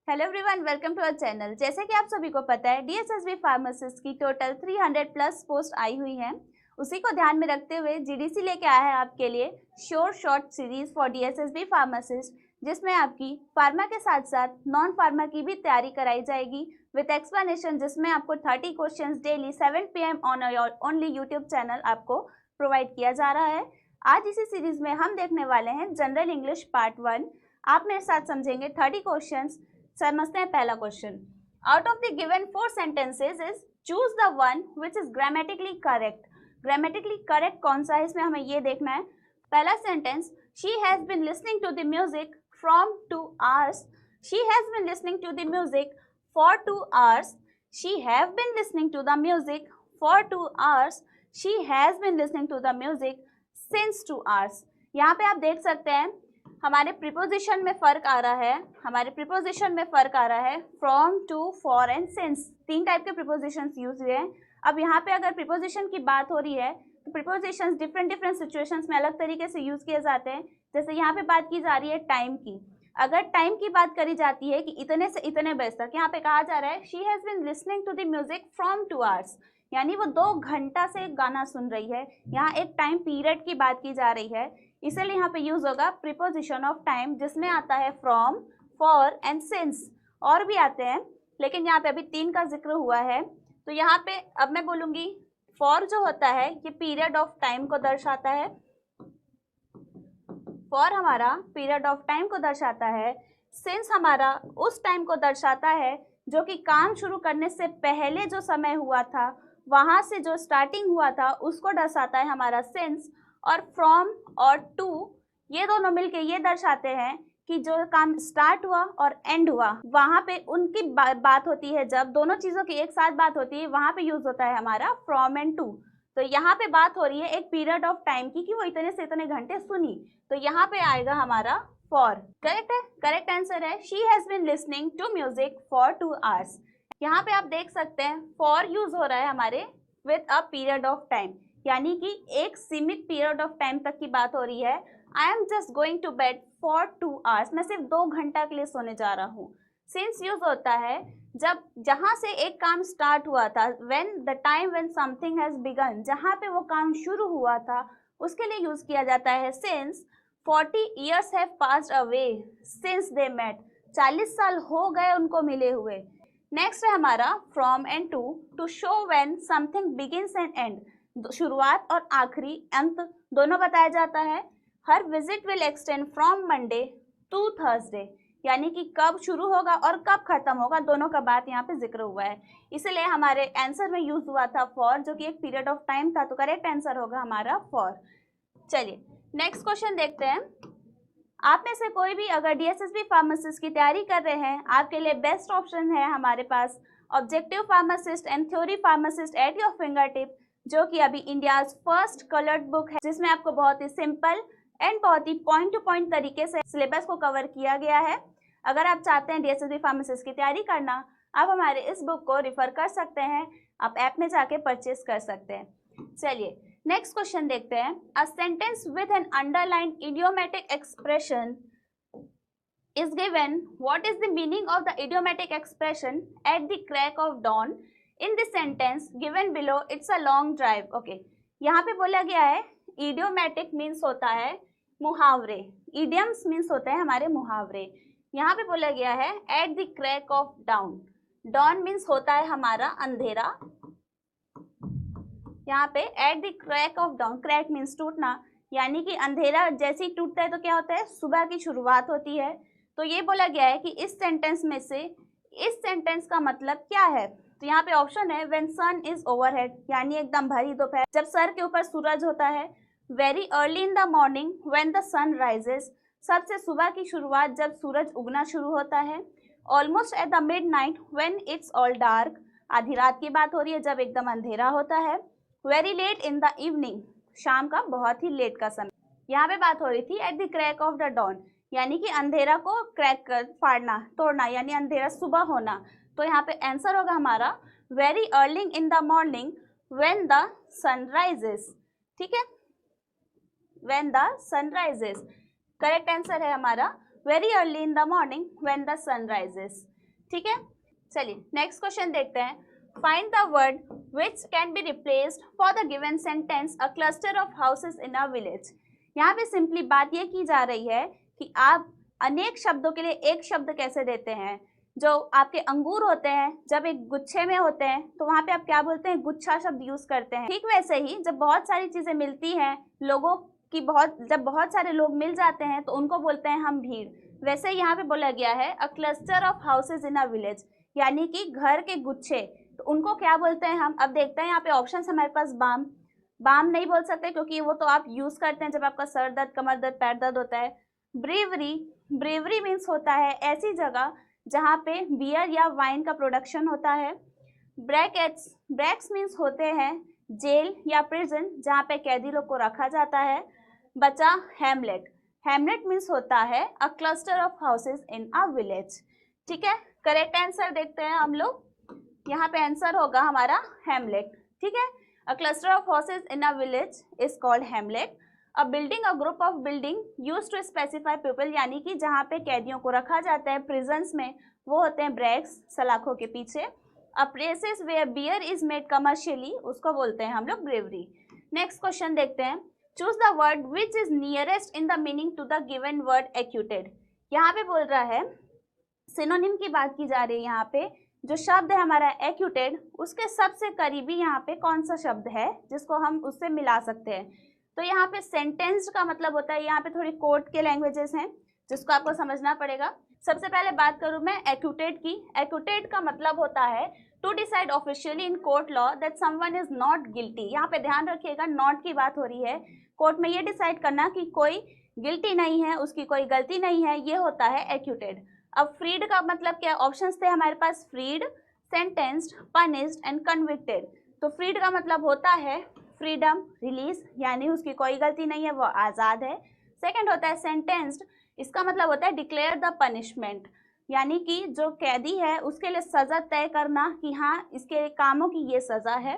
Hello everyone, welcome to our channel. जैसे कि आप सभी को पता है, डीएसएसबी फार्मासिस्ट की टोटल 300 प्लस पोस्ट आई हुई हैं। उसी को ध्यान में रखते हुए जीडीसी लेके आया है आपके लिए short series for DSSB pharmacist, जिसमें आपकी फार्मा के साथ साथ नॉन फार्मा की भी तैयारी कराई जाएगी विद एक्सप्लेनेशन, जिसमें आपको 30 questions daily 7 PM on only YouTube channel आपको प्रोवाइड किया जा रहा है। आज इसी सीरीज में हम देखने वाले हैं जनरल इंग्लिश पार्ट 1। आप मेरे साथ समझेंगे 30 क्वेश्चंस। समझते हैं पहला question. Out of the given 4 sentences is choose the one which is grammatically correct. Grammatically correct कौन सा है, इसमें हमें ये देखना है। पहला sentence, she has been listening to the music from 2 hours। She has been listening to the music for 2 hours। She have been listening to the music for 2 hours। She has been listening to the music since 2 hours। यहाँ पे आप देख सकते हैं हमारे preposition में फ़र्क आ रहा है। From, to, for and since, 3 type के प्रीपोजिशंस यूज हुए हैं। अब यहाँ पे अगर प्रीपोजिशन की बात हो रही है तो प्रीपोजिशंस डिफरेंट सिचुएशंस में अलग तरीके से यूज किए जाते हैं। जैसे यहाँ पे बात की जा रही है टाइम की। अगर टाइम की बात करी जाती है कि इतने से इतने बजे तक, यहाँ पे कहा जा रहा है she has been listening to the music from 2 hours, यानी वो 2 घंटा से गाना सुन रही है। यहाँ एक टाइम पीरियड की बात की जा रही है, इसलिए यहाँ पे यूज होगा प्रीपोजिशन ऑफ टाइम, जिसमें आता है फ्रॉम, फॉर एंड सिंस। और भी आते हैं, लेकिन यहाँ पे अभी 3 का जिक्र हुआ है। तो यहाँ पे अब मैं बोलूँगी फॉर जो होता है ये पीरियड ऑफ टाइम को दर्शाता है। फॉर हमारा पीरियड ऑफ टाइम को दर्शाता है। सिंस हमारा उस टाइम को दर्शाता है जो कि काम शुरू करने से पहले जो समय हुआ था, वहाँ से जो स्टार्टिंग हुआ था उसको दर्शाता है हमारा सिंस। और फ्रॉम और टू, ये दोनों मिलके ये दर्शाते हैं कि जो काम स्टार्ट हुआ और एंड हुआ, वहाँ पे उनकी बात होती है। जब दोनों चीज़ों की एक साथ बात होती है, वहाँ पे यूज होता है हमारा फ्रॉम एंड टू। तो यहाँ पे बात हो रही है एक पीरियड ऑफ टाइम की कि वो इतने से इतने घंटे सुनी, तो यहाँ पे आएगा हमारा फॉर। करेक्ट है, करेक्ट आंसर है she has been listening to music for 2 hours। यहाँ पे आप देख सकते हैं फॉर यूज हो रहा है हमारे with a period of time, यानी कि एक सीमित पीरियड ऑफ टाइम तक की बात हो रही है। I am just going to bed for 2 hours, मैं सिर्फ 2 घंटा के लिए सोने जा रहा हूँ। सिंस यूज होता है जब जहाँ से एक काम स्टार्ट हुआ था, when the time when something has begin, जहाँ पे वो काम शुरू हुआ था उसके लिए यूज किया जाता है since. 40 years have passed away since they met, 40 साल हो गए उनको मिले हुए। नेक्स्ट है हमारा from and to show when something begins and end, शुरुआत और आखिरी अंत दोनों बताया जाता है। हर visit will extend from Monday to Thursday, यानी कि कब शुरू होगा और कब खत्म होगा, दोनों का बात यहाँ पे जिक्र हुआ है। इसलिए हमारे आंसर में यूज हुआ था फॉर, जो कि एक पीरियड ऑफ टाइम था, तो करेक्ट आंसर होगा हमारा फॉर। चलिए नेक्स्ट क्वेश्चन देखते हैं। आप में से कोई भी अगर डीएसएसबी फार्मासिस्ट की तैयारी कर रहे हैं, आपके लिए बेस्ट ऑप्शन है हमारे पास objective pharmacist and theory pharmacist at your finger tip, जो कि अभी इंडियाज फर्स्ट कलर्ड बुक है, जिसमें आपको बहुत ही सिंपल एंड बहुत ही पॉइंट टू पॉइंट तरीके से सिलेबस को कवर किया गया है। अगर आप चाहते हैं डीएसएसबी फार्मासिस्ट की तैयारी करना, आप हमारे इस बुक को रिफर कर सकते हैं, आप ऐप में जाके परचेज कर सकते हैं। चलिए नेक्स्ट क्वेश्चन देखते हैं। A sentence with an underline idiomatic expression is given. What is the meaning of the idiomatic expression at the crack of dawn? In the sentence given below, it's a long drive. Okay, यहाँ पे बोला गया है idiomatic means होता है मुहावरे, idioms means होते हैं हमारे मुहावरे। यहाँ पे बोला गया है at the crack of dawn, dawn means होता है हमारा अंधेरा। यहाँ पे at the crack of dawn, crack means टूटना, यानी कि अंधेरा जैसे ही टूटता है तो क्या होता है, सुबह की शुरुआत होती है। तो ये बोला गया है कि इस सेंटेंस में से इस सेंटेंस का मतलब क्या है। तो यहाँ पे ऑप्शन है व्हेन सन इज ओवरहेड, यानी एकदम भरी दोपहर, जब सर के ऊपर सूरज होता है। Very early in the morning when the sun rises, सबसे सुबह की शुरुआत जब सूरज उगना शुरू होता है। Almost at the mid night when it's all dark, आधी रात की बात हो रही है जब एकदम अंधेरा होता है। Very late in the evening, शाम का बहुत ही लेट का समय। यहाँ पे बात हो रही थी at the crack of the dawn, यानी कि अंधेरा को क्रैक कर, फाड़ना, तोड़ना, यानी अंधेरा सुबह होना। तो यहाँ पे आंसर होगा हमारा very early in the morning when the sun rises. ठीक है, when the sun rises, correct answer है हमारा very early in the morning when the sun rises. ठीक है, चलिए नेक्स्ट क्वेश्चन देखते हैं। Find the word which can be replaced for the given sentence a cluster of houses in a village. यहाँ पे simply बात ये की जा रही है कि आप अनेक शब्दों के लिए एक शब्द कैसे देते हैं। जो आपके अंगूर होते हैं जब एक गुच्छे में होते हैं तो वहाँ पे आप क्या बोलते हैं, गुच्छा शब्द यूज करते हैं। ठीक वैसे ही जब बहुत सारी चीजें मिलती हैं, लोगों की जब बहुत सारे लोग मिल जाते हैं तो उनको बोलते हैं हम भीड़। वैसे यहाँ पे बोला गया है a cluster of houses in a village, यानी कि घर के गुच्छे, तो उनको क्या बोलते हैं हम। अब देखते हैं यहाँ पे ऑप्शन हमारे पास बाम, बाम नहीं बोल सकते क्योंकि वो तो आप यूज करते हैं जब आपका सर दर्द, कमर दर्द, पैर दर्द होता है। ब्रेवरी, ब्रेवरी मीन्स होता है ऐसी जगह जहाँ पे बियर या वाइन का प्रोडक्शन होता है। ब्रैकेट्स, ब्रैक्स मीन्स होते हैं जेल या प्रिजन जहाँ पे कैदी लोग को रखा जाता है। बचा हैमलेट, हैमलेट मीन्स होता है a cluster of houses in a village. ठीक है, करेक्ट आंसर देखते हैं हम लोग। यहाँ पे आंसर होगा हमारा हैमलेट। ठीक है, a cluster of houses in a village is called hamlet. A building, a group of building use to specify people, यानी कि जहाँ पे कैदियों को रखा जाता है प्रिजन्स में, वो होते हैं ब्रैक्स, सलाखों के पीछे। A places where beer is made commercially, उसको बोलते हैं हम लोग ब्रेवरी। नेक्स्ट क्वेश्चन देखते हैं। Choose the word which is nearest in the meaning to the given word acquitted. यहाँ पे बोल रहा है सिनोनिम की बात की जा रही है। यहाँ पे जो शब्द है हमारा एक्यूटेड, उसके सबसे करीबी यहाँ पे कौन सा शब्द है जिसको हम उससे मिला सकते हैं। तो यहाँ पे सेंटेंस्ड का मतलब होता है, यहाँ पे थोड़ी कोर्ट के लैंग्वेजेस हैं जिसको आपको समझना पड़ेगा। सबसे पहले बात करूँ मैं एक्यूटेड की। एक्यूटेड का मतलब होता है to decide officially in court law that someone is not guilty. यहाँ पे ध्यान रखिएगा, नॉट की बात हो रही है। कोर्ट में ये डिसाइड करना कि कोई गिल्टी नहीं है, उसकी कोई गलती नहीं है, ये होता है एक्यूटेड। अब फ्रीड का मतलब क्या, ऑप्शंस थे हमारे पास freed, sentenced, punished and convicted. तो फ्रीड का मतलब होता है फ्रीडम, रिलीज, यानी उसकी कोई गलती नहीं है, वो आज़ाद है। सेकंड होता है सेंटेंस्ड, इसका मतलब होता है डिक्लेयर द पनिशमेंट, यानी कि जो कैदी है उसके लिए सज़ा तय करना कि हाँ इसके कामों की ये सज़ा है।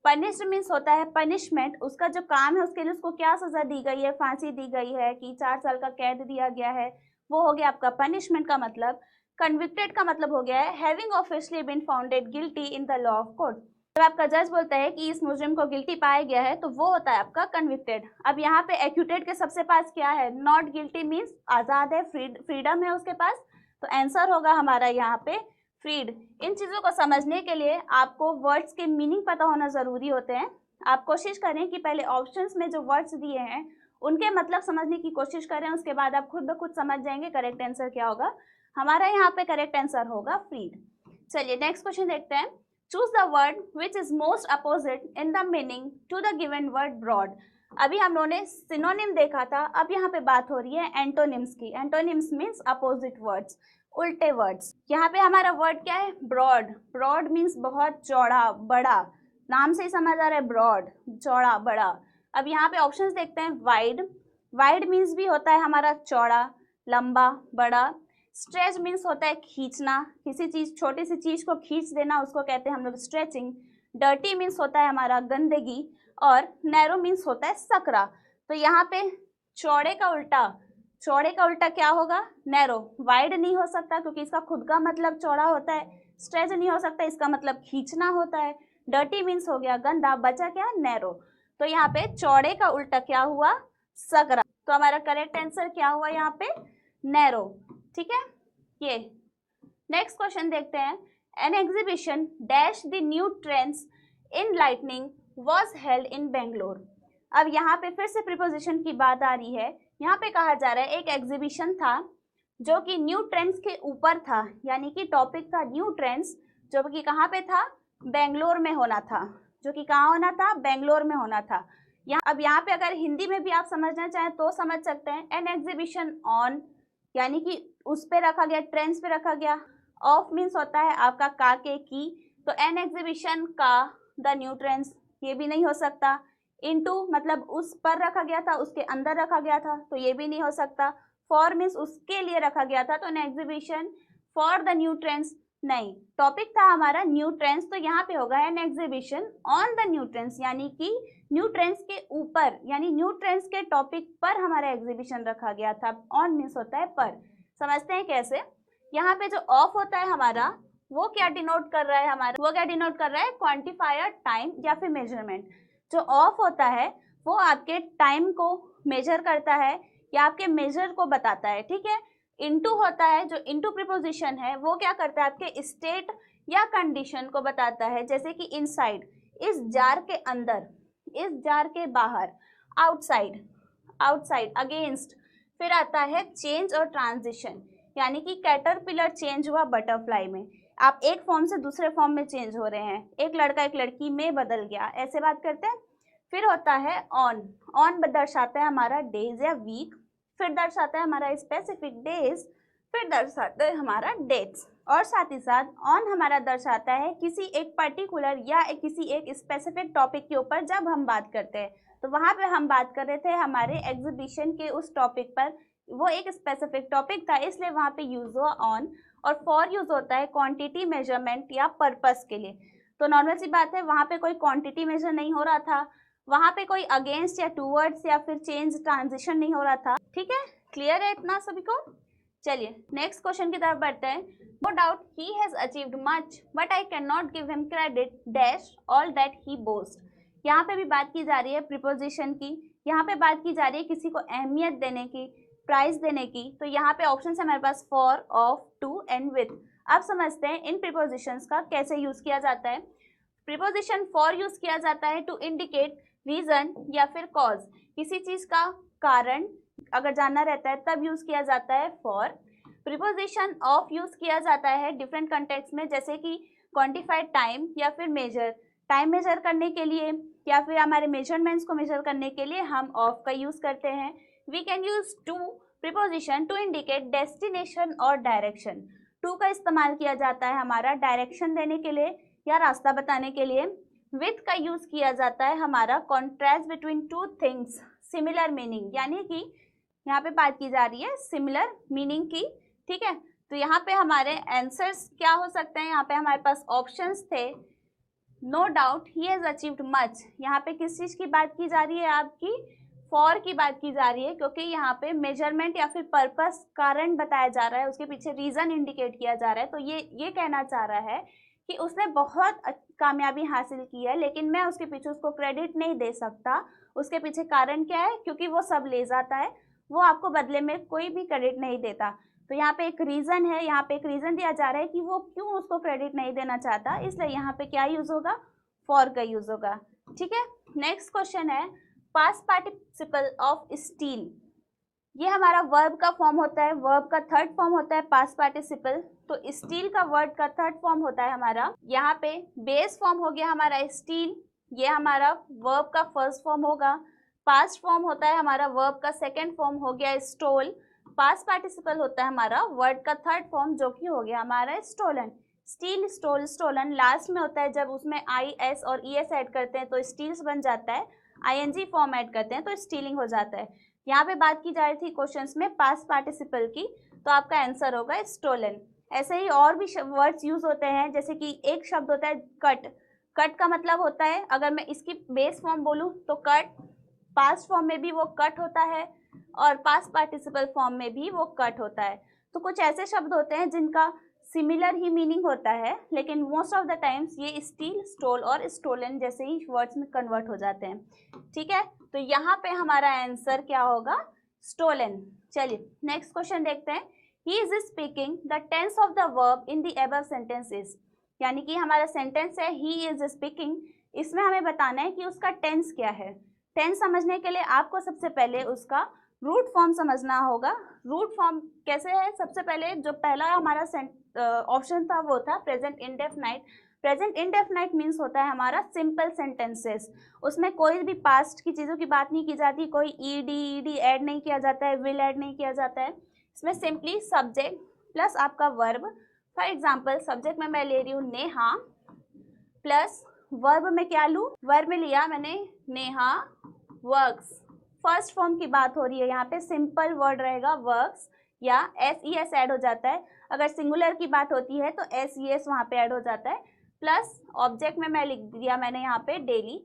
पनिश्ड मीन्स होता है पनिशमेंट, उसका जो काम है उसके लिए उसको क्या सज़ा दी गई है, फांसी दी गई है कि 4 साल का कैद दिया गया है, वो हो गया आपका पनिशमेंट का मतलब। कन्विक्टेड का मतलब हो गया है having officially been founded guilty in the law of court. जब आपका जज बोलता है कि इस मुजरिम को गिल्टी पाया गया है तो वो होता है आपका कन्विक्टेड। अब यहाँ पे एक्यूटेड के सबसे पास क्या है, नॉट गिल्टी मीन्स आज़ाद है, फ्रीडम है उसके पास, तो आंसर होगा हमारा यहाँ पे फ्रीड। इन चीज़ों को समझने के लिए आपको वर्ड्स के मीनिंग पता होना ज़रूरी होते हैं। आप कोशिश करें कि पहले ऑप्शंस में जो वर्ड्स दिए हैं उनके मतलब समझने की कोशिश करें, उसके बाद आप खुद ब खुद समझ जाएंगे करेक्ट आंसर क्या होगा। हमारा यहाँ पे करेक्ट आंसर होगा फ्रीड। चलिए नेक्स्ट क्वेश्चन देखते हैं। Choose the word which is most opposite in the meaning to the given word broad. अभी हम लोगों ने सिनोनिम देखा था, अब यहाँ पे बात हो रही है एंटोनिम्स की। एंटोनिम्स मीन्स अपोजिट वर्ड्स, उल्टे वर्ड्स। यहाँ पे हमारा वर्ड क्या है, ब्रॉड। ब्रॉड मीन्स बहुत चौड़ा, बड़ा, नाम से ही समझ आ रहा है ब्रॉड, चौड़ा, बड़ा। अब यहाँ पे ऑप्शंस देखते हैं। वाइड, वाइड मीन्स भी होता है हमारा चौड़ा, लंबा, बड़ा। स्ट्रेच मीन्स होता है खींचना, किसी चीज, छोटी सी चीज को खींच देना, उसको कहते हैं हम लोग स्ट्रेचिंग। डर्टी मीन्स होता है हमारा गंदगी, और नैरो मीन्स होता है सकरा। तो यहाँ पे चौड़े का उल्टा, चौड़े का उल्टा क्या होगा, नैरो। वाइड नहीं हो सकता क्योंकि इसका खुद का मतलब चौड़ा होता है। स्ट्रेच नहीं हो सकता, इसका मतलब खींचना होता है। डर्टी मीन्स हो गया गंदा, बचा क्या, नैरो। तो यहाँ पे चौड़े का उल्टा क्या हुआ, सकरा। तो हमारा करेक्ट आंसर क्या हुआ यहाँ पे, नैरो। ठीक है, ये नेक्स्ट क्वेश्चन देखते हैं। An exhibition dash the new trends in lightning was held in Bangalore. अब यहाँ पे फिर से प्रीपोजिशन की बात आ रही है। यहाँ पे कहा जा रहा है एक एग्जीबिशन था जो कि न्यू ट्रेंड्स के ऊपर था, यानी कि टॉपिक था न्यू ट्रेंड्स, जो कि कहाँ पे था, बेंगलोर में होना था। जो कि कहाँ होना था, बेंगलोर में होना था। अब यहाँ पे अगर हिंदी में भी आप समझना चाहें तो समझ सकते हैं। एन एग्जीबिशन ऑन, यानी कि उस पे रखा गया, ट्रेंड्स पे रखा गया। ऑफ मीन्स होता है आपका का के की, तो एन एग्जीबिशन का द न्यू ट्रेंड्स, ये भी नहीं हो सकता। इनटू मतलब उस पर रखा गया था, उसके अंदर रखा गया था, तो ये भी नहीं हो सकता। फॉर मीन्स उसके लिए रखा गया था, तो an exhibition for the new trends नहीं। टॉपिक था हमारा न्यू ट्रेंड्स, तो यहाँ पे होगा an exhibition on the new trends, यानी कि न्यू ट्रेंड्स के ऊपर, यानी न्यू ट्रेंड्स के टॉपिक पर हमारा एग्जीबिशन रखा गया था। ऑन मीन्स होता है पर। समझते हैं कैसे। यहाँ पे जो ऑफ होता है हमारा वो क्या डिनोट कर रहा है क्वांटिफायर टाइम या फिर मेजरमेंट। जो ऑफ होता है वो आपके टाइम को मेजर करता है या आपके मेजर को बताता है, ठीक है। इनटू होता है, जो इनटू प्रीपोजिशन है वो क्या करता है, आपके स्टेट या कंडीशन को बताता है, जैसे कि इनसाइड, इस जार के अंदर, इस जार के बाहर, आउटसाइड, आउटसाइड, अगेंस्ट। फिर आता है चेंज और ट्रांजिशन, यानी कि कैटरपिलर चेंज हुआ बटरफ्लाई में, आप एक फॉर्म से दूसरे फॉर्म में चेंज हो रहे हैं, एक लड़का एक लड़की में बदल गया, ऐसे बात करते हैं। फिर होता है ऑन, ऑन दर्शाता है हमारा डेज या वीक, फिर दर्शाता है हमारा स्पेसिफिक डेज, फिर दर्शाता है हमारा डेट्स, और साथ ही साथ ऑन हमारा दर्शाता है किसी एक पर्टिकुलर या किसी एक स्पेसिफिक टॉपिक के ऊपर जब हम बात करते हैं। तो वहाँ पे हम बात कर रहे थे हमारे एग्जीबिशन के उस टॉपिक पर, वो एक स्पेसिफिक टॉपिक था इसलिए वहाँ पे यूज हुआ ऑन। और फॉर यूज होता है क्वांटिटी मेजरमेंट या पर्पस के लिए। तो नॉर्मल सी बात है, वहाँ पे कोई क्वांटिटी मेजर नहीं हो रहा था, वहाँ पे कोई अगेंस्ट या टूवर्ड्स या फिर चेंज ट्रांजिशन नहीं हो रहा था, ठीक है। क्लियर है इतना सभी को। चलिए नेक्स्ट क्वेश्चन की तरफ बढ़ते हैं। No doubt he has achieved much but I can not give him credit dash all that he boast. यहाँ पे भी बात की जा रही है प्रीपोजिशन की, यहाँ पे बात की जा रही है किसी को अहमियत देने की, प्राइस देने की। तो यहाँ पे ऑप्शन है हमारे पास for, of, to and with. अब समझते हैं इन प्रीपोजिशंस का कैसे यूज किया जाता है। प्रीपोजिशन फॉर यूज किया जाता है टू इंडिकेट रीजन या फिर कॉज, किसी चीज का कारण अगर जानना रहता है तब यूज किया जाता है फॉर। प्रीपोजिशन ऑफ यूज किया जाता है डिफरेंट कंटेक्स्ट में, जैसे कि क्वांटिफाइड टाइम या फिर मेजर, टाइम मेजर करने के लिए या फिर हमारे मेजरमेंट्स को मेजर करने के लिए हम ऑफ का यूज करते हैं। We can use to preposition to indicate destination और डायरेक्शन। टू का इस्तेमाल किया जाता है हमारा डायरेक्शन देने के लिए या रास्ता बताने के लिए। विथ का यूज किया जाता है हमारा contrast between two things similar meaning, यानी कि यहाँ पे बात की जा रही है सिमिलर मीनिंग की, ठीक है। तो यहाँ पे हमारे आंसर्स क्या हो सकते हैं, यहाँ पे हमारे पास ऑप्शंस थे। No doubt he has achieved much, यहाँ पे किस चीज की बात की जा रही है, आपकी फॉर की बात की जा रही है, क्योंकि यहाँ पे मेजरमेंट या फिर पर्पस, कारण बताया जा रहा है, उसके पीछे रीजन इंडिकेट किया जा रहा है। तो ये कहना चाह रहा है कि उसने बहुत कामयाबी हासिल की है, लेकिन मैं उसके पीछे उसको क्रेडिट नहीं दे सकता। उसके पीछे कारण क्या है, क्योंकि वो सब ले जाता है, वो आपको बदले में कोई भी क्रेडिट नहीं देता। तो यहाँ पे एक रीजन है, यहाँ पे एक रीजन दिया जा रहा है कि वो क्यों उसको क्रेडिट नहीं देना चाहता, इसलिए यहाँ पे क्या यूज होगा, फॉर का यूज होगा, ठीक है। नेक्स्ट क्वेश्चन है पास्ट पार्टिसिपल ऑफ स्टील। ये हमारा वर्ब का फॉर्म होता है, वर्ब का थर्ड फॉर्म होता है पास्ट पार्टिसिपल। तो स्टील का वर्ड का थर्ड फॉर्म होता है हमारा, यहाँ पे बेस फॉर्म हो गया हमारा स्टील, ये हमारा वर्ब का फर्स्ट फॉर्म होगा। पास्ट फॉर्म होता है हमारा वर्ब का सेकंड फॉर्म हो गया स्टोल। पास्ट पार्टिसिपल होता है हमारा वर्ड का थर्ड फॉर्म जो कि हो गया हमारा stolen. Steal, stole, stolen last में होता है, जब उसमें आई एस और ई एस ऐड करते हैं तो स्टील्स बन जाता है, आईएनजी फॉर्म ऐड करते हैं तो स्टीलिंग हो जाता है। यहाँ पे बात की जा रही थी क्वेश्चंस में पास्ट पार्टिसिपल की, तो आपका आंसर होगा स्टोलन। ऐसे ही और भी वर्ड्स यूज होते हैं, जैसे कि एक शब्द होता है कट। कट का मतलब होता है, अगर मैं इसकी बेस फॉर्म बोलूँ तो कट, पास्ट फॉर्म में भी वो कट होता है और पास्ट पार्टिसिपल फॉर्म में भी वो कट होता है। तो कुछ ऐसे शब्द होते हैं जिनका सिमिलर ही मीनिंग होता है, लेकिन मोस्ट ऑफ द टाइम्स ये स्टील, स्टोल और स्टोलन जैसे ही वर्ड्स में कन्वर्ट हो जाते हैं, ठीक है। तो यहाँ पे हमारा आंसर क्या होगा, स्टोलन। चलिए नेक्स्ट क्वेश्चन देखते हैं। He is speaking the tense of the verb in the above sentences, यानी कि हमारा सेंटेंस है ही इज स्पीकिंग, इसमें हमें बताना है कि उसका टेंस क्या है। टेंस समझने के लिए आपको सबसे पहले उसका रूट फॉर्म समझना होगा। रूट फॉर्म कैसे है, सबसे पहले जो पहला हमारा ऑप्शन था वो था present indefinite. Present indefinite means होता है हमारा सिंपल सेंटेंसेस, उसमें कोई भी पास्ट की चीज़ों की बात नहीं की जाती, कोई ईडी ऐड नहीं किया जाता है, विल ऐड नहीं किया जाता है। इसमें सिंपली सब्जेक्ट प्लस आपका वर्ब। फॉर एग्जाम्पल सब्जेक्ट में मैं ले रही हूँ नेहा, प्लस वर्ब में क्या लूँ, वर्ब में लिया मैंने नेहा वर्क्स। फर्स्ट फॉर्म की बात हो रही है, यहाँ पे सिंपल वर्ड रहेगा वर्क्स या एस ई एस ऐड हो जाता है। अगर सिंगुलर की बात होती है तो एस ई एस वहाँ पे ऐड हो जाता है। प्लस ऑब्जेक्ट में मैं लिख दिया मैंने यहाँ पे डेली।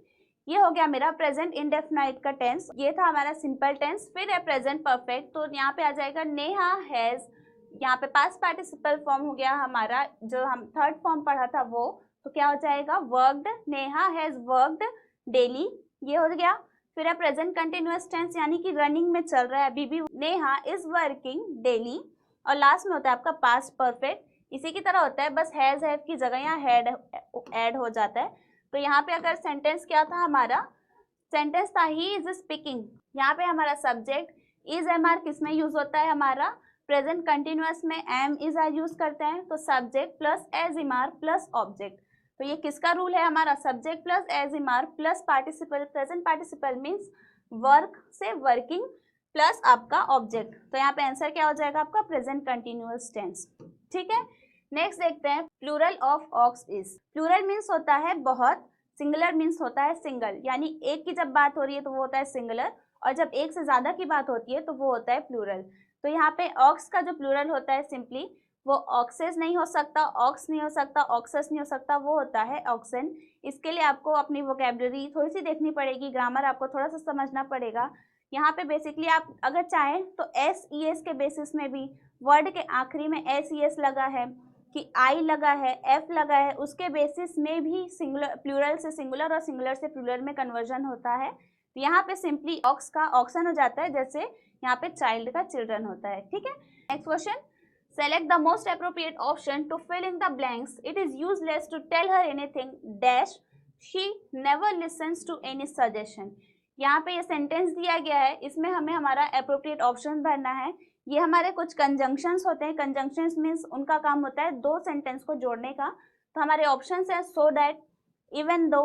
ये हो गया मेरा प्रेजेंट इंडेफिनाइट का टेंस, ये था हमारा सिंपल टेंस। फिर है प्रेजेंट परफेक्ट, तो यहाँ पे आ जाएगा नेहा हैज़ यहाँ पे पास्ट पार्टिसिपल फॉर्म हो गया हमारा, जो हम थर्ड फॉर्म पढ़ा था वो, तो क्या हो जाएगा, worked, Neha has worked daily, ये हो गया। फिर है प्रेजेंट कंटिन्यूअस टेंस, यानी कि रनिंग में चल रहा है अभी भी, नेहा इज वर्किंग डेली। और लास्ट में होता है आपका पास्ट परफेक्ट, इसी की तरह होता है, बस हैज हैव की जगह यहाँ हैड ऐड हो जाता है। तो यहाँ पे अगर सेंटेंस क्या था हमारा, सेंटेंस था ही इज स्पीकिंग, यहाँ पे हमारा सब्जेक्ट इज एम आर किस में यूज होता है, हमारा प्रेजेंट कंटिन्यूअस में एम इज आर यूज करते हैं, तो subject plus is am are plus object. तो ये किसका रूल है हमारा, subject plus is am are plus participle, present participle means work से वर्किंग प्लस आपका ऑब्जेक्ट। तो यहाँ पे आंसर क्या हो जाएगा आपका, प्रेजेंट कंटिन्यूअस टेंस। ठीक है, नेक्स्ट देखते हैं plural of ox is. Plural means होता है बहुत, सिंगुलर मीन्स होता है सिंगल, यानी एक की जब बात हो रही है तो वो होता है सिंगुलर, और जब एक से ज्यादा की बात होती है तो वो होता है प्लूरल। तो यहाँ पे ऑक्स का जो प्लूरल होता है सिंपली वो ऑक्सेस नहीं हो सकता, ऑक्स नहीं हो सकता, ऑक्सस नहीं हो सकता, वो होता है ऑक्सन। इसके लिए आपको अपनी वोकेबलरी थोड़ी सी देखनी पड़ेगी, ग्रामर आपको थोड़ा सा समझना पड़ेगा। यहाँ पे बेसिकली आप अगर चाहें तो एस ई एस के बेसिस में भी, वर्ड के आखिरी में एस ई एस लगा है कि आई लगा है, एफ लगा है, उसके बेसिस में भी सिंगुलर, प्लूरल से सिंगुलर और सिंगुलर से प्लूरल में कन्वर्जन होता है। तो यहाँ पे सिंपली ऑक्स का ऑक्सन हो जाता है, जैसे यहाँ पे चाइल्ड का चिल्ड्रन होता है। ठीक है, next question, select the most appropriate option to fill in the blanks. It is useless to tell her anything dash she never listens to any suggestion. यहाँ पे ये सेंटेंस दिया गया है, इसमें हमें हमारा अप्रोप्रिएट ऑप्शन भरना है। ये हमारे कुछ कंजंक्शंस होते हैं, कंजंक्शंस मीन्स उनका काम होता है दो सेंटेंस को जोड़ने का। तो हमारे ऑप्शंस हैं so that, even though,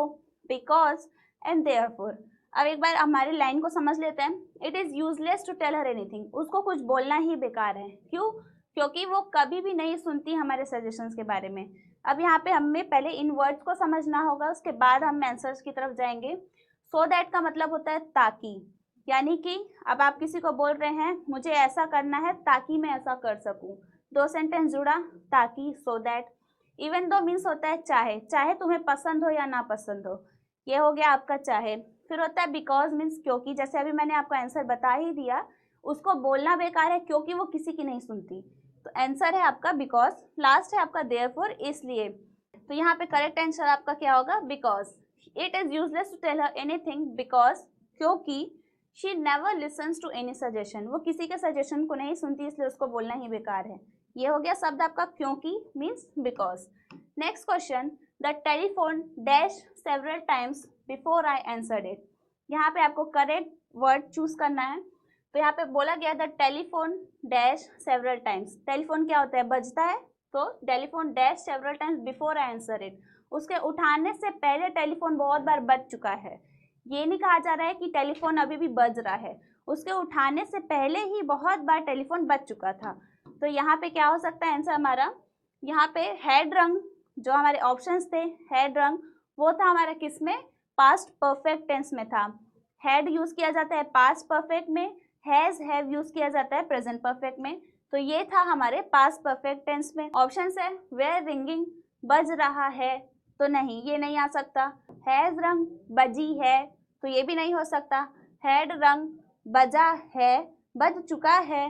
because and therefore. अब एक बार हमारी लाइन को समझ लेते हैं। It is useless to tell her anything, उसको कुछ बोलना ही बेकार है, क्यों, क्योंकि वो कभी भी नहीं सुनती हमारे सजेशंस के बारे में। अब यहाँ पे हमें पहले इन वर्ड्स को समझना होगा, उसके बाद हम आंसर्स की तरफ जाएंगे। सो दैट का मतलब होता है ताकि, यानी कि अब आप किसी को बोल रहे हैं मुझे ऐसा करना है ताकि मैं ऐसा कर सकूं, दो सेंटेंस जुड़ा, ताकि, सो दैट। इवन दो मीन्स होता है चाहे, चाहे तुम्हें पसंद हो या ना पसंद हो, ये हो गया आपका चाहे। फिर होता है बिकॉज मीन्स क्योंकि, जैसे अभी मैंने आपको आंसर बता ही दिया, उसको बोलना बेकार है क्योंकि वो किसी की नहीं सुनती, तो आंसर है आपका बिकॉज। लास्ट है आपका देयरफॉर, इसलिए। तो यहाँ पे करेक्ट आंसर आपका क्या होगा, because. It is useless to tell her anything because, क्योंकि she never listens to any suggestion, वो किसी के सजेशन को नहीं सुनती, इसलिए उसको बोलना ही बेकार है। ये हो गया शब्द आपका क्योंकि means because. Next question, the telephone dash several times before I answered it. यहाँ पे आपको करेक्ट वर्ड चूज करना है। तो यहाँ पे बोला गया the telephone dash several times, telephone क्या होता है, बजता है, तो telephone dash several times before I answer it, उसके उठाने से पहले टेलीफोन बहुत बार बज चुका है। ये नहीं कहा जा रहा है कि टेलीफोन अभी भी बज रहा है, उसके उठाने से पहले ही बहुत बार टेलीफोन बज चुका था। तो यहाँ पे क्या हो सकता है आंसर हमारा, यहाँ पे हैड रंग, जो हमारे ऑप्शंस थे हैड रंग, वो था हमारा किस में, पास्ट परफेक्ट टेंस में था। हैड यूज किया जाता है पास्ट परफेक्ट में, हैज हैव यूज किया जाता है प्रेजेंट परफेक्ट में। तो ये था हमारे पास्ट परफेक्ट टेंस में। ऑप्शन है वेयर रिंगिंग, बज रहा है, तो नहीं, ये नहीं आ सकता। हैज रंग, बजी है, तो ये भी नहीं हो सकता। हैड रंग, बजा है, बज चुका है।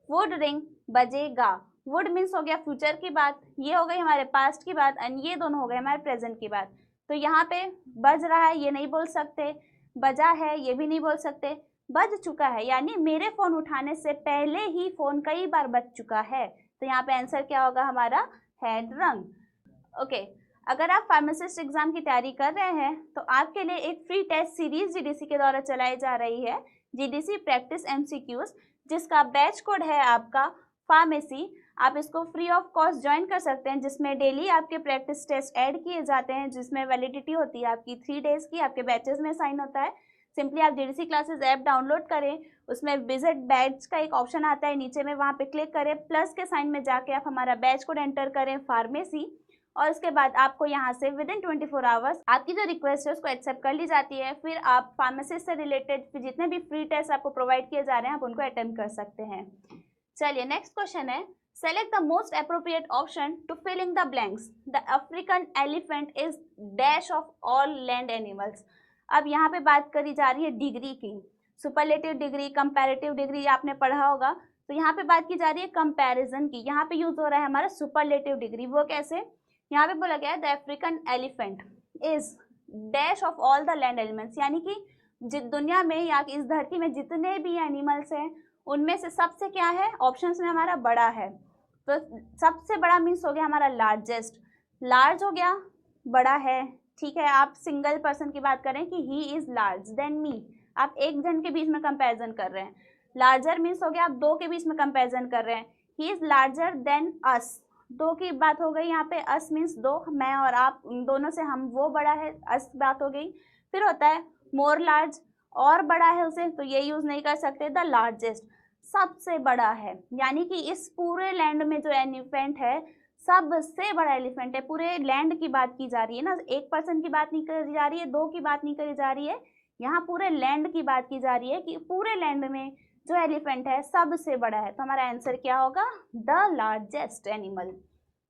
वुड रिंग, बजेगा, वुड मीन्स हो गया फ्यूचर की बात, ये हो गई हमारे पास्ट की बात, एंड ये दोनों हो गए हमारे प्रेजेंट की बात। तो यहाँ पे बज रहा है ये नहीं बोल सकते, बजा है ये भी नहीं बोल सकते, बज चुका है यानी मेरे फोन उठाने से पहले ही फोन कई बार बज चुका है। तो यहाँ पे आंसर क्या होगा हमारा, हैड रंग। ओके, अगर आप फार्मासिस्ट एग्जाम की तैयारी कर रहे हैं तो आपके लिए एक फ्री टेस्ट सीरीज जीडीसी के द्वारा चलाई जा रही है, जीडीसी प्रैक्टिस एमसीक्यूज, जिसका बैच कोड है आपका फार्मेसी। आप इसको फ्री ऑफ कॉस्ट ज्वाइन कर सकते हैं, जिसमें डेली आपके प्रैक्टिस टेस्ट ऐड किए जाते हैं, जिसमें वैलिडिटी होती है आपकी 3 डेज की, आपके बैचेस में साइन होता है। सिंपली आप जीडीसी क्लासेस ऐप डाउनलोड करें, उसमें विजिट बैच का एक ऑप्शन आता है नीचे में, वहाँ पे क्लिक करें, प्लस के साइन में जाके आप हमारा बैच कोड एंटर करें फार्मेसी, और उसके बाद आपको यहाँ से विदिन 24 आवर्स आपकी जो रिक्वेस्ट है उसको एक्सेप्ट कर ली जाती है। फिर आप फार्मेसी से रिलेटेड जितने भी फ्री टेस्ट आपको प्रोवाइड किए जा रहे हैं आप उनको अटेम्प्ट कर सकते हैं। चलिए नेक्स्ट क्वेश्चन है, select the most appropriate option to fill in the blanks. The African elephant is dash of all land animals. अब यहाँ पे बात करी जा रही है डिग्री की, सुपरलेटिव डिग्री, कंपैरेटिव डिग्री आपने पढ़ा होगा। तो यहाँ पे बात की जा रही है कंपैरिजन की। यहाँ पे यूज हो रहा है हमारा सुपरलेटिव डिग्री। वो कैसे? यहाँ पे बोला गया है the African elephant is dash of all the land elements, यानी कि दुनिया में या इस धरती में जितने भी एनिमल्स हैं उनमें से सबसे क्या है, ऑप्शंस में हमारा बड़ा है। तो सबसे बड़ा मीन्स हो गया हमारा लार्जेस्ट, लार्ज हो गया, बड़ा है, ठीक है। आप सिंगल पर्सन की बात करें कि he is large than me, आप एक जन के बीच में कंपैरिजन कर रहे हैं। लार्जर मीन्स हो गया आप दो के बीच में कंपैरिजन कर रहे हैं। He is larger than us, दो की बात हो गई यहाँ पे। अस मीन्स दो, मैं और आप, दोनों से हम, वो बड़ा है, अस बात हो गई। फिर होता है मोर लार्ज, और बड़ा है उसे, तो ये यूज नहीं कर सकते। द लार्जेस्ट, सबसे बड़ा है, यानी कि इस पूरे लैंड में जो एलिफेंट है सबसे बड़ा एलिफेंट है। पूरे लैंड की बात की जा रही है ना, एक पर्सन की बात नहीं करी जा रही है, दो की बात नहीं करी जा रही है, यहाँ पूरे लैंड की बात की जा रही है कि पूरे लैंड में जो एलिफेंट है सबसे बड़ा है। तो हमारा आंसर क्या होगा? The largest animal.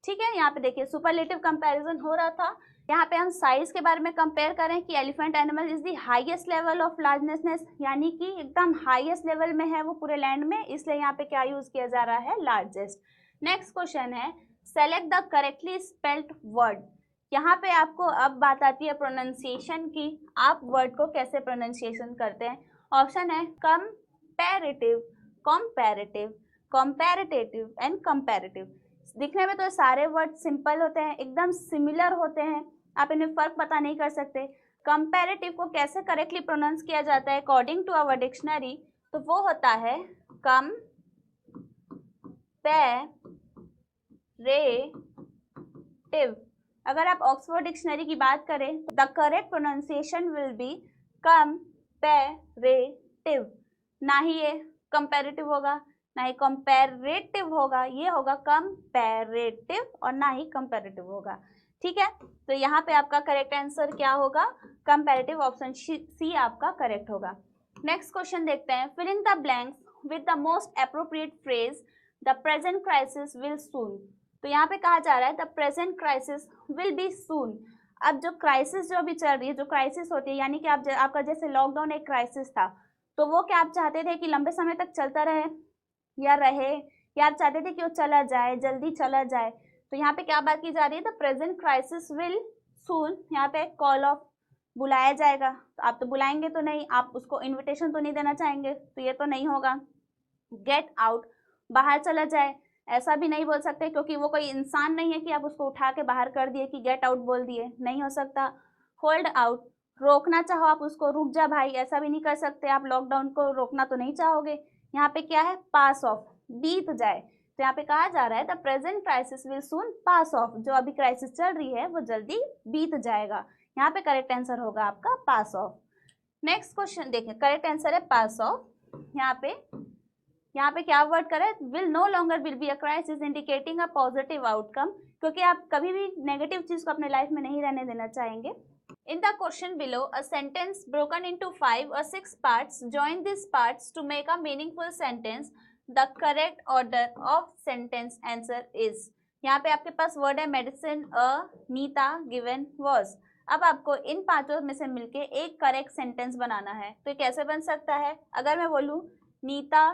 ठीक है, यहाँ पे देखिए सुपरलेटिव कंपैरिजन हो रहा था। यहाँ पे हम साइज के बारे में कंपेयर करें कि elephant animal is the highest level of largeness, यानी कि एकदम हाईएस्ट लेवल में है वो पूरे लैंड में, इसलिए यहाँ पे क्या यूज किया जा रहा है? लार्जेस्ट। नेक्स्ट क्वेश्चन है select the correctly spelled word. यहाँ पे आपको अब बात आती है प्रोनाउंसिएशन की, आप वर्ड को कैसे प्रोनाउंसिएशन करते हैं। ऑप्शन है comparative, comparative, comparative and comparative. दिखने में तो सारे वर्ड सिंपल होते हैं, एकदम सिमिलर होते हैं, आप इन्हें फर्क पता नहीं कर सकते। कंपैरेटिव को कैसे करेक्टली प्रोनाउंस किया जाता है अकॉर्डिंग टू आवर डिक्शनरी, तो वो होता है कंपैरेटिव। अगर आप ऑक्सफोर्ड डिक्शनरी की बात करें, the correct pronunciation will be comparative. ना ही ये कंपैरेटिव होगा, ना ही कंपैरेटिव होगा, ये होगा कंपैरेटिव, और ना ही कंपैरेटिव होगा। ठीक है, तो यहाँ पे आपका करेक्ट आंसर क्या होगा? कंपैरेटिव, ऑप्शन सी आपका करेक्ट होगा। नेक्स्ट क्वेश्चन देखते हैं, filling the blanks with the most appropriate phrase the present crisis will soon. तो यहाँ पे कहा जा रहा है the present crisis will be soon. अब जो क्राइसिस जो अभी चल रही है, जो क्राइसिस होती है, यानी कि आपका जैसे लॉकडाउन एक क्राइसिस था, तो वो क्या आप चाहते थे कि लंबे समय तक चलता रहे, या आप चाहते थे कि वो चला जाए, जल्दी चला जाए। तो यहाँ पे क्या बात की जा रही है? द प्रेजेंट क्राइसिस विल सून। यहाँ पे कॉल ऑफ बुलाया जाएगा, तो आप तो बुलाएंगे तो नहीं, आप उसको इन्विटेशन तो नहीं देना चाहेंगे, तो ये तो नहीं होगा। गेट आउट, बाहर चला जाए, ऐसा भी नहीं बोल सकते क्योंकि वो कोई इंसान नहीं है कि आप उसको उठा के बाहर कर दिए कि गेट आउट बोल दिए, नहीं हो सकता। होल्ड आउट, रोकना चाहो आप उसको, रुक जा भाई, ऐसा भी नहीं कर सकते, आप लॉकडाउन को रोकना तो नहीं चाहोगे। यहाँ पे क्या है? पास ऑफ, बीत जाए। तो यहाँ पे कहा जा रहा है the present crisis will soon pass of, जो अभी क्राइसिस चल रही है वो जल्दी बीत जाएगा। यहाँ पे करेक्ट आंसर होगा आपका पास ऑफ। नेक्स्ट क्वेश्चन देखिए, करेक्ट आंसर है पास ऑफ। यहाँ पे क्या वर्ड करें? Will no longer will be a crisis indicating a positive outcome, क्योंकि आप कभी भी नेगेटिव चीज को अपने लाइफ में नहीं रहने देना चाहेंगे। In the question below, a sentence broken into 5 or 6 parts, join these parts to make a meaningful sentence. The correct order of sentence answer is. यहाँ पे आपके पास वर्ड है मेडिसिन, नीता, गिवन, वॉज। अब आपको इन पांचों में से मिलके एक करेक्ट सेंटेंस बनाना है। तो कैसे बन सकता है? अगर मैं बोलूँ Nita